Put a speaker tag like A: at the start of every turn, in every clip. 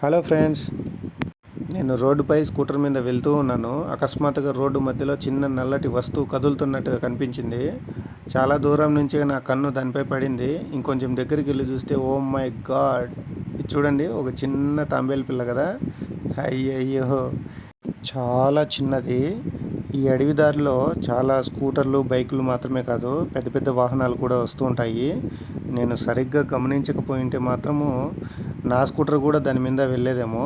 A: Hello friends, నేను రోడ్డుపై scooter మీద వెళ్తూ ఉన్నాను. అకస్మాత్తుగా రోడ్డు మధ్యలో చిన్న నల్లటి వస్తువు కదులుతున్నట్టుగా కనిపించింది. చాలా దూరం నుంచి నా కన్ను దానిపై పడింది. ఇంకొంచెం దగ్గరికి వెళ్ళి చూస్తే ఓ మై గాడ్, ఇది చూడండి, ఒక చిన్న తాంబేలు పిల్ల కదా. అయ్యయ్యో, చాలా చిన్నది. ఈ అడవి దారిలో చాలా స్కూటర్లు, బైకులు మాత్రమే కాదు, పెద్ద పెద్ద వాహనాలు కూడా వస్తూ ఉంటాయి. నేను సరిగ్గా గమనించకపోయింటే మాత్రము నా స్కూటర్ కూడా దాని మీద వెళ్ళేదేమో.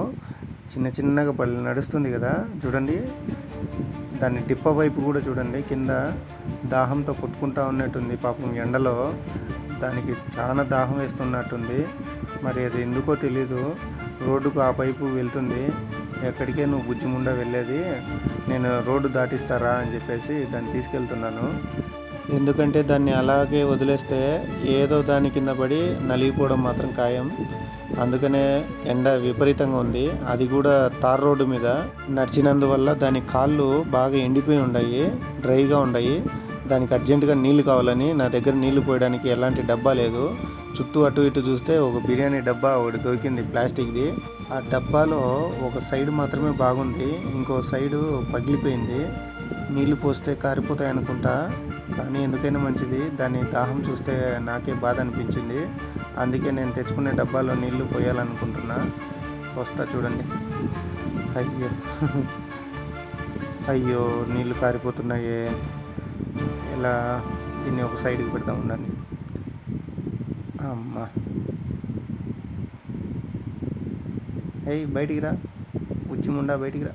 A: చిన్న చిన్నగా నడుస్తుంది కదా, చూడండి. దాని డిప్ప వైపు కూడా చూడండి, కింద దాహంతో కొట్టుకుంటా ఉన్నట్టుంది. పాపం ఎండలో దానికి చాలా దాహం వేస్తున్నట్టుంది. మరి అది ఎందుకో తెలీదు. రోడ్డుకు ఆ వైపు వెళ్తుంది. ఎక్కడికే నువ్వు బుజ్జిముండా వెళ్ళేది, నేను రోడ్డు దాటిస్తారా అని చెప్పేసి దాన్ని తీసుకెళ్తున్నాను. ఎందుకంటే దాన్ని అలాగే వదిలేస్తే ఏదో దాని కింద పడి నలిగిపోవడం మాత్రం ఖాయం. అందుకనే ఎండ విపరీతంగా ఉంది, అది కూడా తార్ రోడ్డు మీద నడిచినందువల్ల దాని కాళ్ళు బాగా ఎండిపోయి ఉన్నాయి, డ్రైగా ఉన్నాయి. దానికి అర్జెంటుగా నీళ్లు కావాలని నా దగ్గర నీళ్లు పోయడానికి ఎలాంటి డబ్బా లేదు. చుట్టూ అటు ఇటు చూస్తే ఒక బిర్యానీ డబ్బా ఒకటి దొరికింది, ప్లాస్టిక్ది. ఆ డబ్బాలో ఒక సైడ్ మాత్రమే బాగుంది, ఇంకో సైడు పగిలిపోయింది. నీళ్లు పోస్తే కారిపోతాయి అనుకుంటా, కానీ ఎందుకైనా మంచిది. దాని దాహం చూస్తే నాకే బాధ అనిపించింది. అందుకే నేను తెచ్చుకునే డబ్బాలో నీళ్లు పోయాలనుకుంటున్నా. వస్తా చూడండి. అయ్యో అయ్యో, నీళ్లు కారిపోతున్నాయే. ఇలా దీన్ని ఒక సైడ్కి పెడతా ఉండండి. అమ్మా, బయటికి రా బుజ్జిముండా, బయటికి రా.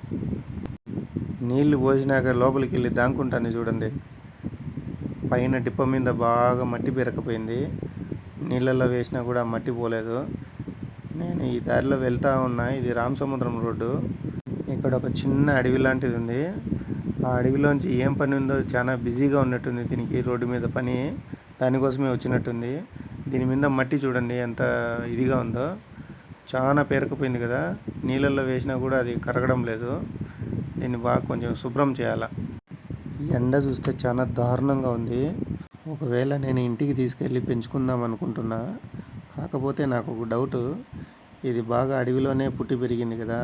A: నీళ్లు పోసినాక లోపలికి వెళ్ళి దాంకుంటుంది చూడండి. పైన డిప్ప మీద బాగా మట్టి పెరకపోయింది. నీళ్ళల్లో వేసినా కూడా మట్టి పోలేదు. నేను ఈ దారిలో వెళ్తూ ఉన్నా. ఇది రామసముద్రం రోడ్డు. ఇక్కడ ఒక చిన్న అడవి లాంటిది ఉంది. ఆ అడవిలోంచి ఏం పని ఉందో, చాలా బిజీగా ఉన్నట్టుంది దీనికి. రోడ్డు మీద పని దానికోసమే వచ్చినట్టుంది. దీని మీద మట్టి చూడండి ఎంత ఇదిగా ఉందో. చాలా పేరకపోయింది కదా, నీళ్ళల్లో వేసినా కూడా అది కరగడం లేదు. దీన్ని బాగా కొంచెం శుభ్రం చేయాల. ఎండ చూస్తే చాలా దారుణంగా ఉంది. ఒకవేళ నేను ఇంటికి తీసుకెళ్ళి పెంచుకుందాం అనుకుంటున్నా. కాకపోతే నాకు ఒక డౌటు, ఇది బాగా అడవిలోనే పుట్టి పెరిగింది కదా,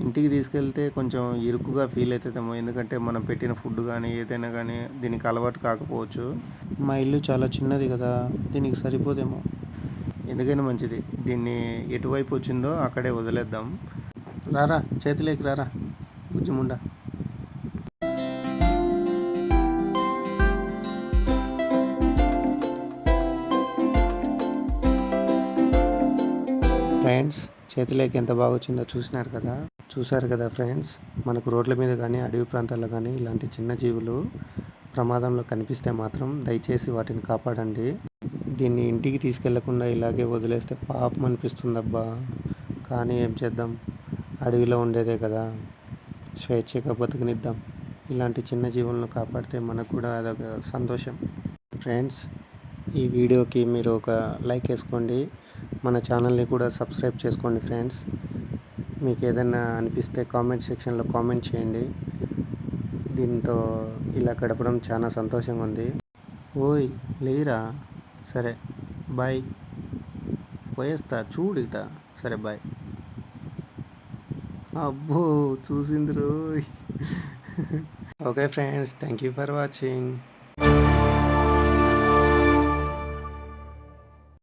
A: ఇంటికి తీసుకెళ్తే కొంచెం ఇరుకుగా ఫీల్ అవుతుందేమో. ఎందుకంటే మనం పెట్టిన ఫుడ్ కానీ ఏదైనా కానీ దీనికి అలవాటు కాకపోవచ్చు. మా ఇల్లు చాలా చిన్నది కదా, దీనికి సరిపోదేమో. ఎందుకైనా మంచిది, దీన్ని ఎటువైపు వచ్చిందో అక్కడే వదిలేద్దాం. రారా, చేతిలోకి రారా బుజ్జిముండా. ఫ్రెండ్స్, చేతిలోకి ఎంత బాగా వచ్చిందో చూశారు కదా ఫ్రెండ్స్. మనకు రోడ్ల మీద కానీ అడవి ప్రాంతాల్లో కానీ ఇలాంటి చిన్న జీవులు ప్రమాదంలో కనిపిస్తే మాత్రం దయచేసి వాటిని కాపాడండి. దీన్ని ఇంటికి తీసుకెళ్లకుండా ఇలాగే వదిలేస్తే పాపం అనిపిస్తుందబ్బా. కానీ ఏం చేద్దాం, అడవిలో ఉండేదే కదా, స్వేచ్ఛగా బతుకునిద్దాం. ఇలాంటి చిన్న జీవులను కాపాడితే మనకు కూడా అదొక సంతోషం. ఫ్రెండ్స్, ఈ వీడియోకి మీరు ఒక లైక్ వేసుకోండి, మన ఛానల్ని కూడా సబ్స్క్రైబ్ చేసుకోండి. ఫ్రెండ్స్, మీకు ఏదైనా అనిపిస్తే కామెంట్ సెక్షన్లో కామెంట్ చేయండి. దీంతో ఇలా గడపడం చాలా సంతోషంగా ఉంది. ఓయ్ లేరా, సరే బాయ్, పోయేస్తా చూడు ఇట. సరే బాయ్. అబ్బో చూసింది రోయ్. Okay friends, thank you for watching.